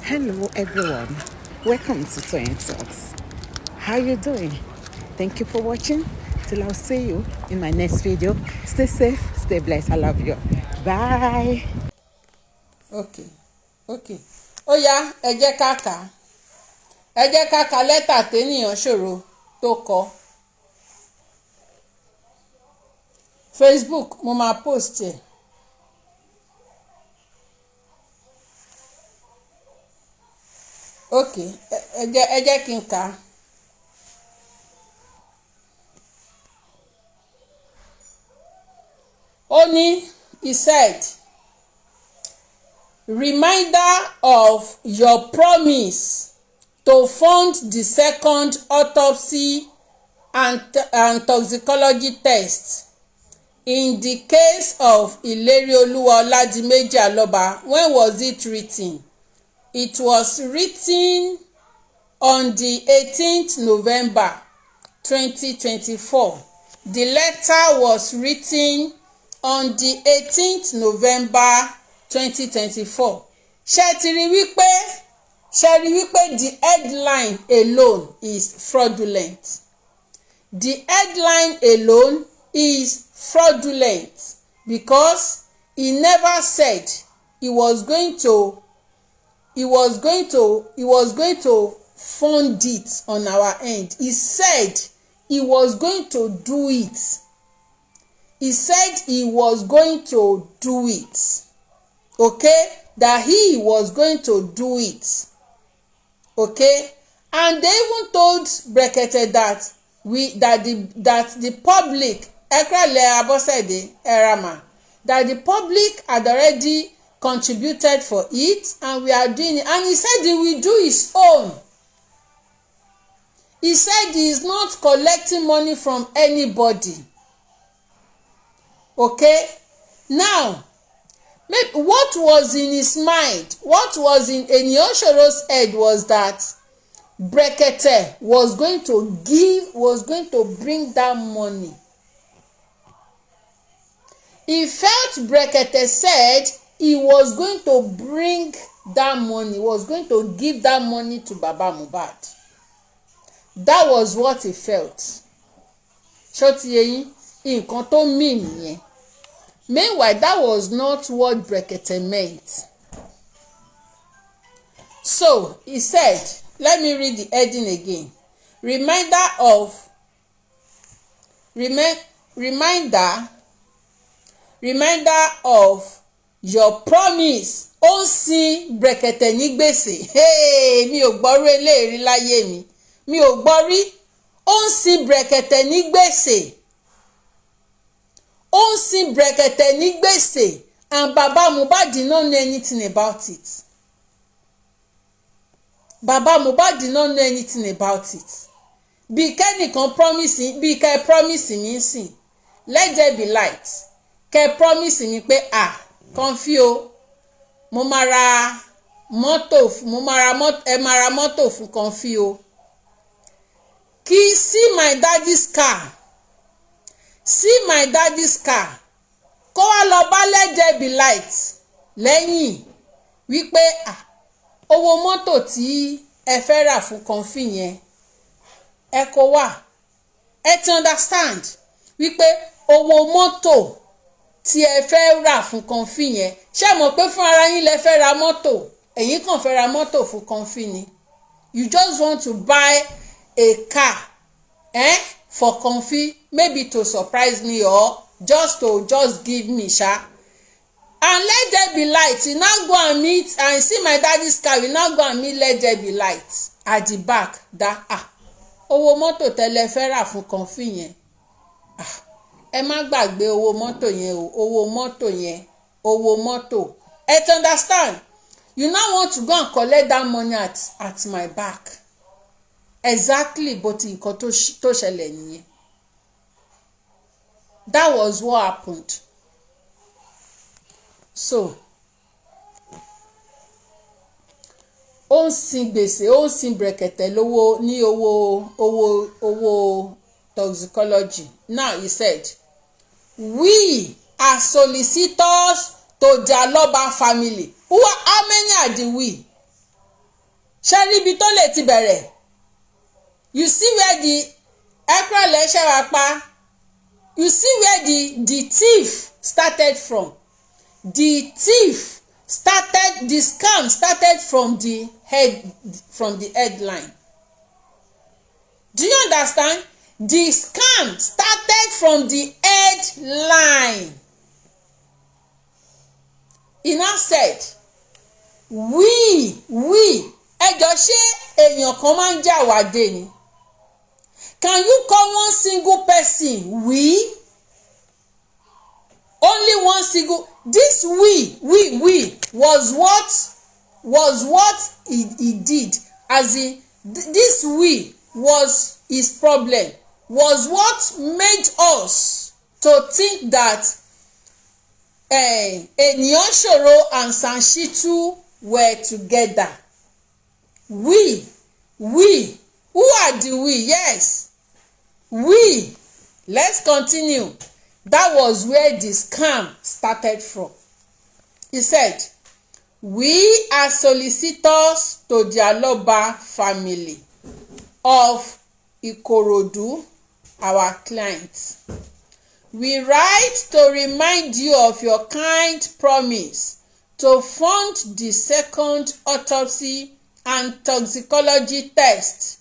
Hello everyone, welcome to Toyeen Talks. How you doing? Thank you for watching. Till I'll see you in my next video. Stay safe, stay blessed. I love you. Bye. Okay. Ó yá, ẹ jẹ́ ká kà lẹ́tà téèyàn ṣòro tó kọ. Facebook mo máa post ẹ̀. Okay, ẹ jẹ́ kí n kà á. Ó ní, he said, reminder of your promise to fund the second autopsy and toxicology test in the case of Ilerioluwa Oladimeji Aloba. When was it written? It was written on the 18th November 2024. The letter was written on the 18th November 2024. Ṣé ti rí wípé the headline alone is fraudulent. The headline alone is fraudulent because he never said he was going to fund it on our end. He said he was going to do it. He said he was going to do it. Okay? That he was going to do it. Okay? And they even told Brekete that the public, that the public had already contributed for it and we are doing it. And he said he will do his own. He said he is not collecting money from anybody. Okay? Now, what was in his mind, what was in Eniyoshoro's head was that Brekete was going to bring that money. He felt Brekete said he was going to bring that money, was going to give that money to Baba Mohbad. That was what he felt. Ṣó ti yé yín, nǹkan tó mean nìyẹn. Meanwhile, that was not what Brekete meant. So, he said, let me read the heading again. Reminder of your promise. Ó ń sin Brekete ní gbèsè. Mi ò gbọ́ rí eléyìí láyé mi. Mi ò gbọ́ rí. Ó ń sin Brekete ní gbèsè. Ó ń sin Brekete ní gbèsè. And Baba Mohbad did not know anything about it. Baba Mohbad did not know anything about it. Bí kẹ́nìkan promise mi sìn. Let there be light. Kẹ́ promise mi pé Comfy o, mo máa ra mọ́tò fún Comfy o. Kí see my daddy's car. Kó wá lọ bá let there be light lẹ́yìn wípé owó mọ́tò tí ẹ fẹ́ rà fún Comfy yẹn ẹ kó wá. Ẹ ti understand wípé owó mọ́tò tí ẹ fẹ́ rà fún Comfy yẹn, ṣé mọ̀ pé fún ara yín lẹ fẹ́ ra mọ́tò, ẹ̀yin kàn fẹ́ ra mọ́tò fún Comfy ni. You just want to buy a car for Comfy, maybe to surprise me or just give me sha. And let there be light. You now go and meet and see my daddy's car. You now go and meet let there be light at the back. That owó mọ́tò tẹ́lẹ̀ fẹ́ rà fún Comfy yẹn. Ẹ má gbàgbé owó mọ́tò yẹn o, owó mọ́tò. Ẹ ti understand? You now want to go and collect that money at my back. Exactly, but nǹkan tó ṣẹlẹ̀ nìyẹn. That was what happened. So, ó ń sin gbèsè, ó ń sin Brekete lówó ní owó toxicology. Now he said, we are solicitors to the Aloba family. How many are the we? ṣé níbi tó lè ti bẹ̀rẹ̀ you see where the ẹ̀kúrọ̀lẹ́ ṣe wá pa you see where the thief started from. The thief started, the scam started from the headline. Do you understand? The scam started from the headline. He now said, we ẹjọ́ ṣé èèyàn kan máa ń jà wá dé ni? Can you call one single person we? Only one single. This we was what he did, as in this we was his problem, was what made us to think that Eniyanṣoro and Sanshitu were together. We who are the we? Yes, we. Let's continue. That was where the scam started from. He said, we are solicitors to the Aloba family of Ikorodu, our clients. We write to remind you of your kind promise to fund the second autopsy and toxicology test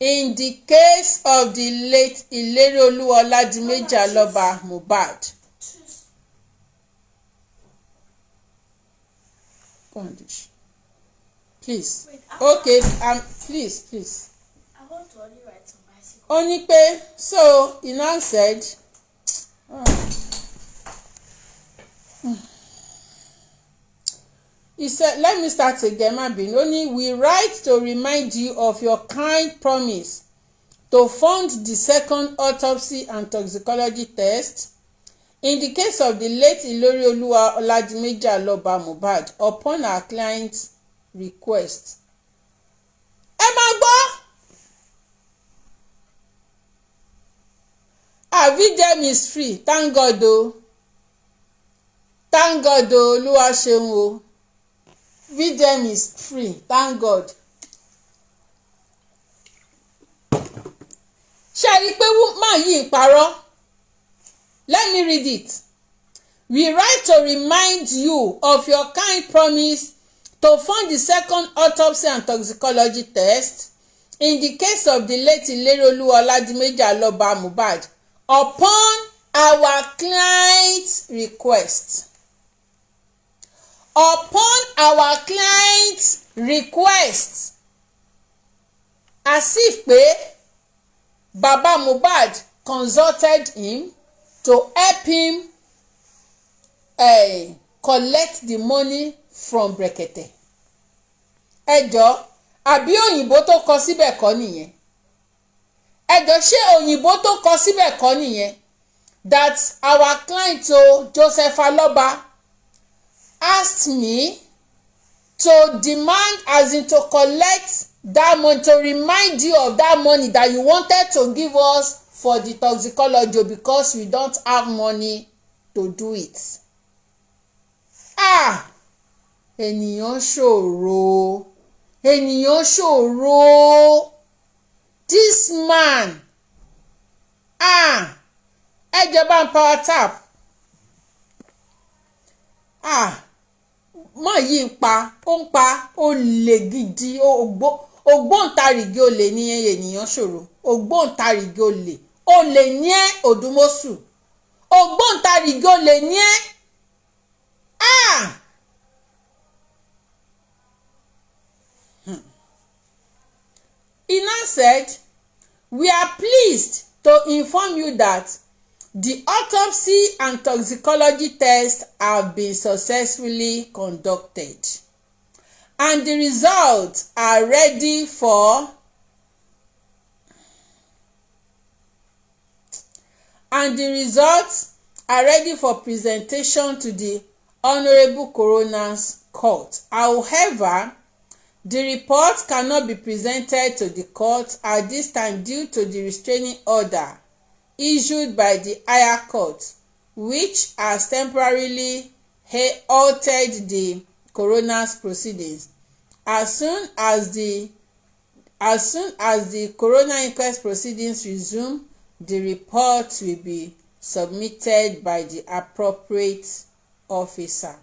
in the case of the late Ilerioluwa Oladimeji Aloba Mohbad. Go on, Dish. Please. Okay, please. I want to only ride some bicycle. Only pay. So he now said, he said, let me start again, only we write to remind you of your kind promise to fund the second autopsy and toxicology test in the case of the late Ilerioluwa Oladimeji Aloba Mohbad upon our client's request. Ẹ máa gbọ́. Videm is free, thank God o. Thank God o, Olúwa ṣeun o. Videm is free, thank God. Ṣé ẹ rí i pé máa yí ìparọ́? Let me read it. We write to remind you of your kind promise to fund the second autopsy and toxicology test in the case of the late Ilerioluwa Oladimeji Aloba Mohbad upon our client's request. Upon our client's request. As if Baba Mohbad consulted him to help him collect the money from Brekete. Ẹ jọ̀ọ́, àbí òyìnbó tó kọ síbẹ̀ kọ́ nìyẹn? Ẹ jọ̀ọ́, ṣé òyìnbó tó kọ síbẹ̀ kọ́ nìyẹn? That our client Joseph Aloba asked me to demand, as in to collect that money, to remind you of that money that you wanted to give us for the toxicology because we don't have money to do it. Ènìyàn ṣòro. This man, ẹ jẹ́ bá ń power tap. Má yí ń pa, ó ń pa olè gidi, ògbóǹtarìgì olè ní ènìyàn ṣòro. Ògbóǹtarìgì olè ní Òdùmọ̀ṣù. Ògbóǹtarìgì olè ní He now said, we are pleased to inform you that the autopsy and toxicology tests have been successfully conducted and the results are ready for presentation to the Honorable Coroner's Court. However, the report cannot be presented to the court at this time due to the restraining order issued by the higher court, which has temporarily halted the coroner's proceedings As soon as the coroner inquest proceedings resume, the report will be submitted by the appropriate officer.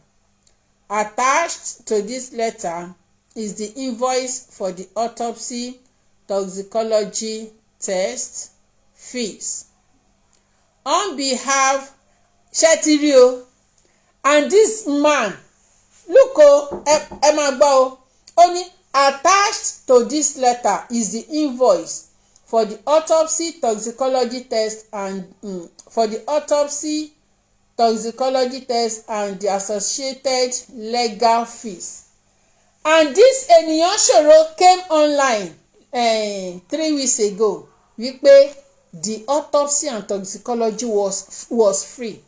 Attached to this letter is the invoice for the autopsy toxicology test fees. On behalf Shetiri and this man, look ẹ máa gbọ́ o, ó ní attached to this letter is the invoice for the autopsy toxicology test and the associated legal fees. And this ènìyàn ṣòro came online 3 weeks ago wípé the autopsy and toxicology was free.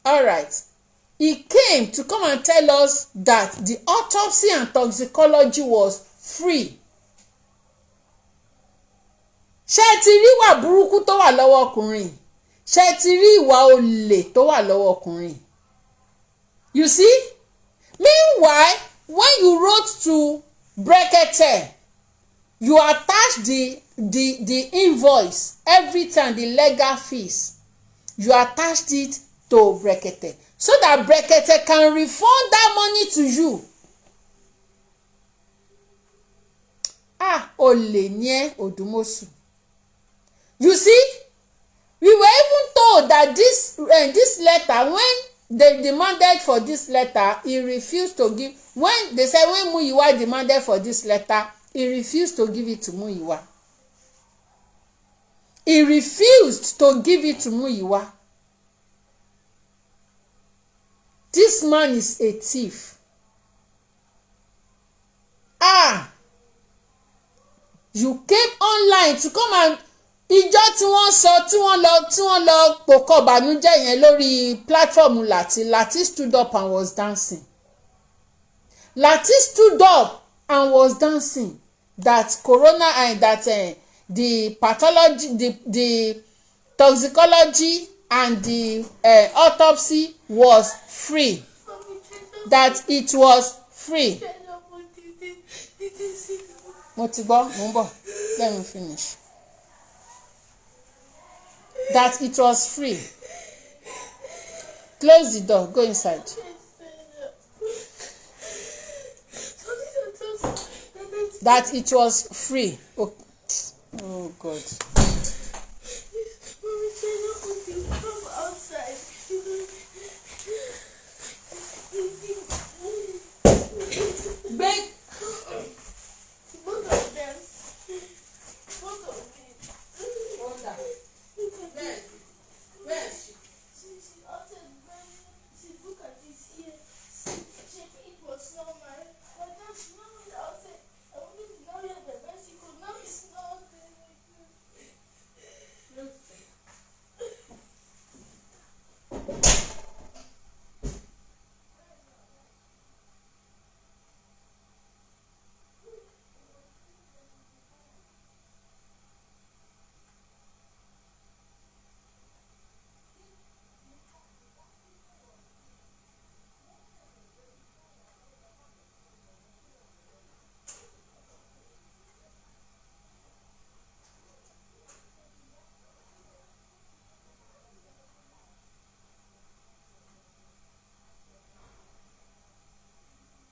Alright, he came to come and tell us that the autopsy and toxicology was free. Ṣé ti rí ìwà burúkú tó wà lọ́wọ́ ọkùnrin? Ṣé ti rí ìwà olè tó wà lọ́wọ́ ọkùnrin? You see? Meanwhile, when you wrote to Brekete, you attach the invoice every time, the legal fees. You attached it to Brekete so that Brekete can refund that money to you. Olè ní ẹ́ Òdùmọ̀ṣù. You see, we were even told that this letter, when they demanded for this letter, he refused to give. When they said when Muyiwa demanded for this letter, he refused to give it to Muyiwa. He refused to give it to Muyiwa. This man is a thief. You came online to come and ìjọ tí wọ́n sọ tí wọ́n lọ pòkọ ìbànújẹ́ yẹn lórí platform Lati stood up and was dancing. Lati stood up and was dancing that corona and that the pathology, the toxicology and the autopsy was free. That it was free. Mo ti gbọ́, mo ń bọ̀, let me finish. That it was free. Close the door, go inside. That it was free. Oh God. Beg.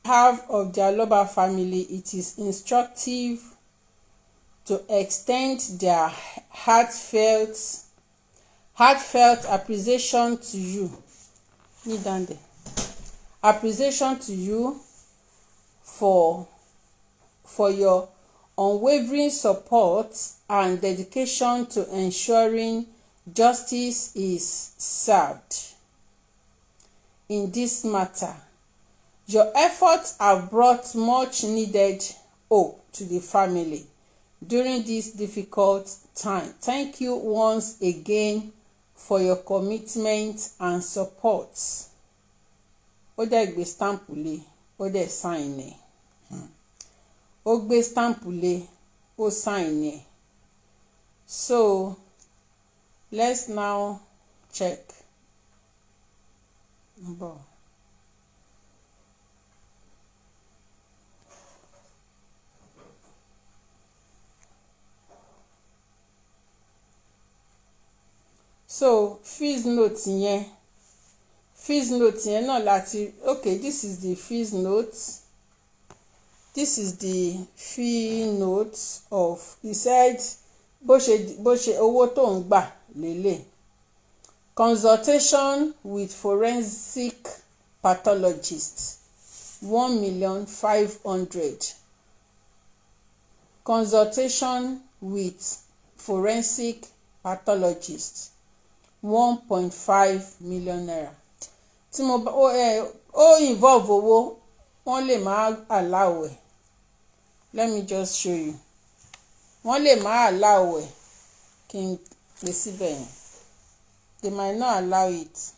Behalf of the Aloba family, it is instructive to extend their heartfelt appreciation to you. Appreciation to you for your unwavering support and dedication to ensuring justice is served in this matter. Your efforts have brought much needed hope to the family during this difficult time. Thank you once again for your commitment and support. Ó dẹ̀ gbé stamp lé, ó dẹ̀ sign ẹ̀. Ó gbé stamp lé, ó sign ẹ̀. So let's now check. bọ̀. So fees note yẹn náà láti okay, this is the fees note. This is the fee note of, he said bó ṣe owó tó ń gbà lélẹ̀. Consultation with forensic pathologist 1,500,000. Consultation with forensic pathologist 1.5 million naira. Tí mo ó involve owó, wọ́n lè máa allow ẹ̀. Let me just show you. Wọ́n lè máa allow ẹ̀ kí n pè síbẹ̀ yẹn. They might not allow it.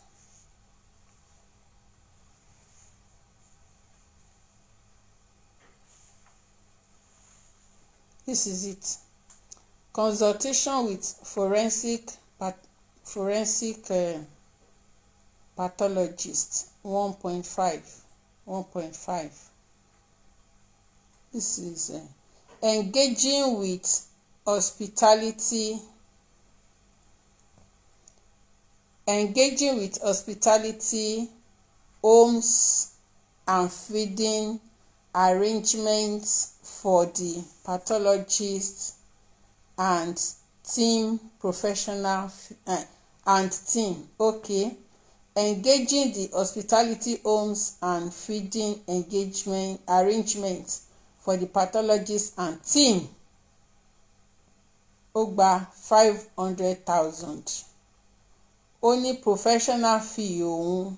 This is it. Consultation with forensic pathologist 1.5. This is engaging with hospitality homes and feeding arrangements for the pathologist and team okay. Engaging the hospitality homes and feeding arrangements for the pathologist and team. Ó gba 500,000. Ó ní professional fee òun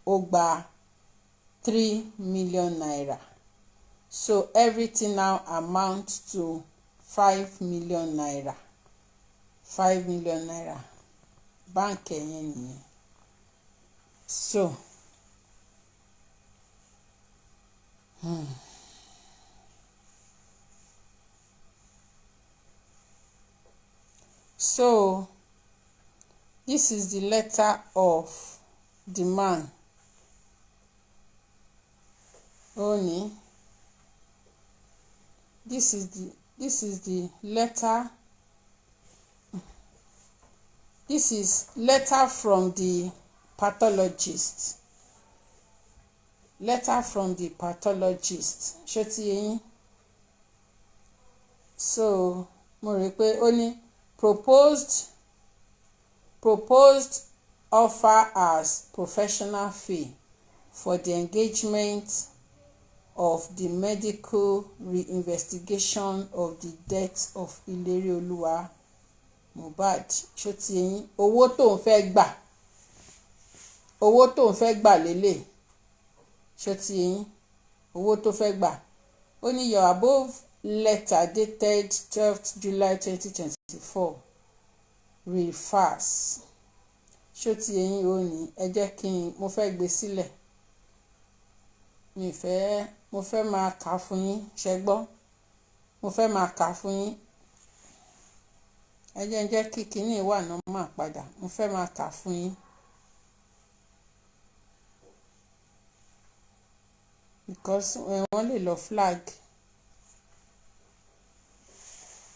ó gba 3 million naira. So everything now amounts to 5 million naira. 5 million naira. Báǹkì ẹ̀yẹn nìyẹn. So this is the letter of the man. Oni. This is the letter. This is letter from the pathologist. Letter from the pathologist. Ṣé ti yé yín? So mo rí pé ó ní proposed offer as professional fee for the engagement of the medical reinvestigation of the death of Ilerioluwa Mohbad. Ṣó ti yé yín? Owó tó ń fẹ́ gbà lélẹ̀. Ṣó ti yé yín? Owó tó fẹ́ gbà. Ó ní your above letter dated 12th July 2024 refers. Ṣó ti yé yín? Ó ní ẹ jẹ́ kí mo fẹ́ gbé sílẹ̀. Mo fẹ́ máa kà fún yín, ṣé gbọ́? Mo fẹ́ máa kà fún yín. Ẹ jẹ́ kí kinní wà normal padà. Mo fẹ́ máa kà fún yín. Because wọ́n lè lọ flag.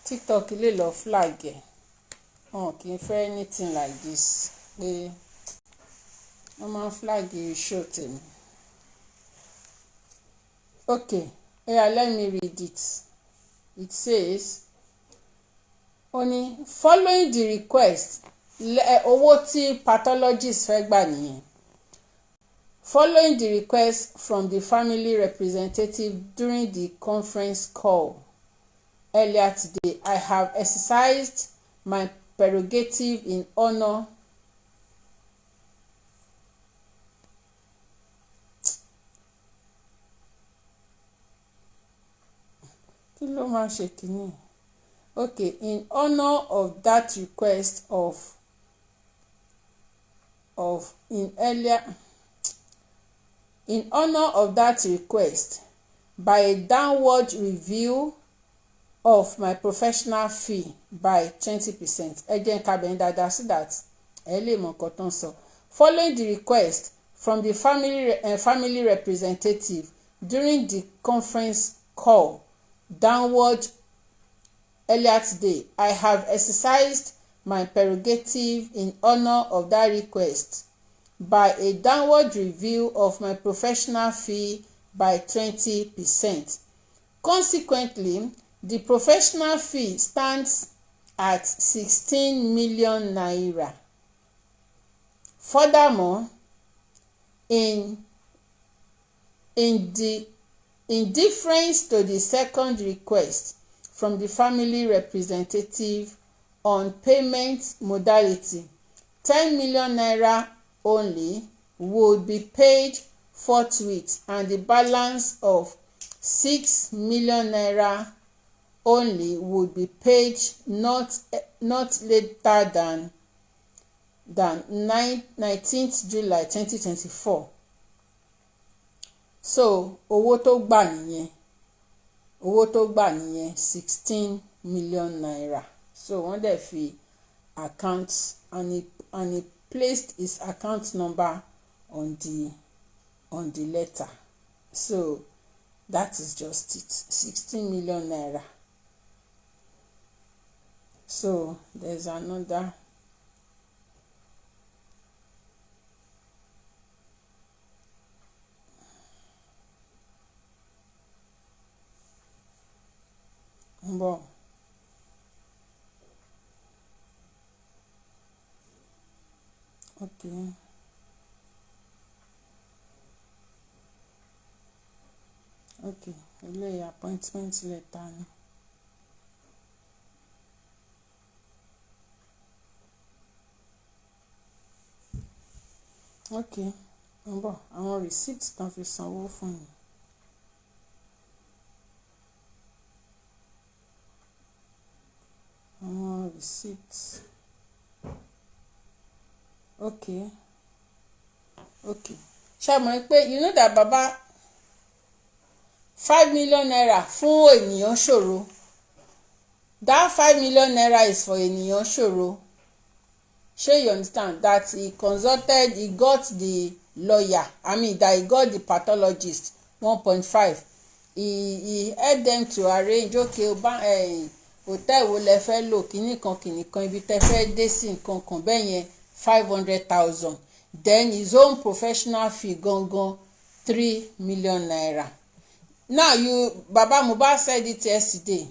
TikTok lè lọ flag ẹ̀. Wọn kì í fẹ́ anything like this. Pé wọ́n máa ń flag show tèmi. Okay, let me read it. It says, following the request, owó tí pathologist fẹ́ gbà nìyẹn. Following the request from the family representative during the conference call earlier today, I have exercised my prerogative in honor in honor of that request in honor of that request by a downward review of my professional fee by 20%. Ẹ jẹ́ ká bẹ̀rẹ̀ dáadáa so that ẹ lè mọ̀ nǹkan tó ń sọ. Following the request from the family representative during the conference call downward earlier today. I have exercised my prerogative in honor of that request by a downward review of my professional fee by 20%. Consequently, the professional fee stands at 16 million naira. Furthermore, in deference to the second request from the family representative on payment modality, 10 million naira only would be paid forthwith, and the balance of 6 million naira only would be paid not later than 19th July 2024. So owó tó gbà nìyẹn 16 million naira. So wọ́n dẹ̀ fi account and he placed his account number on the letter. So that is just it, 16 million naira. So there's another. Bon. Okay. Okay. Eléyìí appointment letter ni. Okay. Bon. Àwọn receipt tán fi sanwó fún mi. Receipt. Okay. Ṣé mo rí pé you know that baba 5 million naira fún ènìyàn ṣòro. That 5 million naira is for ènìyàn ṣòro. Ṣé you understand that he got the lawyer, that he got the pathologist 1.5. He helped them to arrange, okay, hotel wo lẹ fẹ́ lò, kíní kan ibi tẹ́ fẹ́ dé sí nǹkan kan bẹ́ẹ̀ yẹn 500,000. Then his own professional fee gangan 3 million naira. Now Baba Mohbad said it yesterday,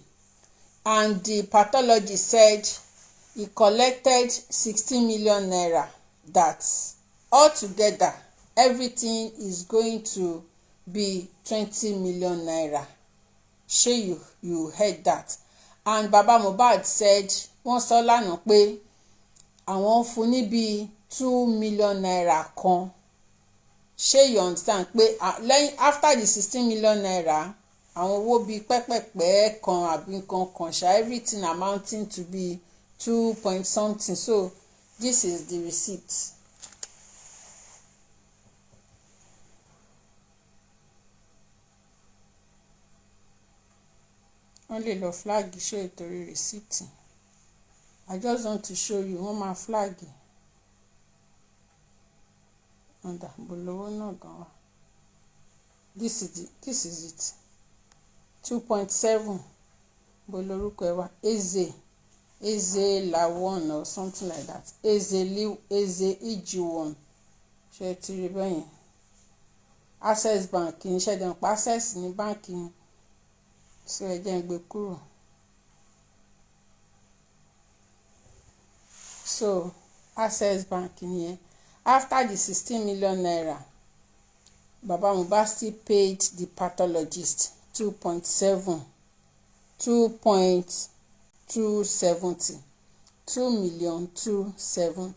and the pathologist said he collected 16 million naira. That altogether everything is going to be 20 million naira. Ṣé you heard that? And Baba Mohbad said wọ́n sọ lánàá pé àwọn fún ní bíi 2 million naira kan. Ṣé you understand pé lẹ́yìn after the 16 million naira àwọn owó bíi pẹ́pẹ́pẹ́ kan àbí kan ṣá, everything amounting to be 2 point something. So this is the receipt. Wọ́n lè lọ flag show ìtorí receipt. I just want to show you wọ́n máa flag. Ọ̀dà bolówó náà gan wa. This is it. 2.7 bolórúkọ ẹ wá. Eze Lawon or something like that. Eze Ijiwon. Ṣé ti rí bẹ́yẹn? Access Bank ní ṣẹ́dẹ̀ pa access ní báǹkì yẹn. So ẹ jẹ́ n gbé kúrò. So Access Bank nìyẹn. After the 16 million naira, Baba Mohbad still paid the pathologist 2.270. 2 million 270.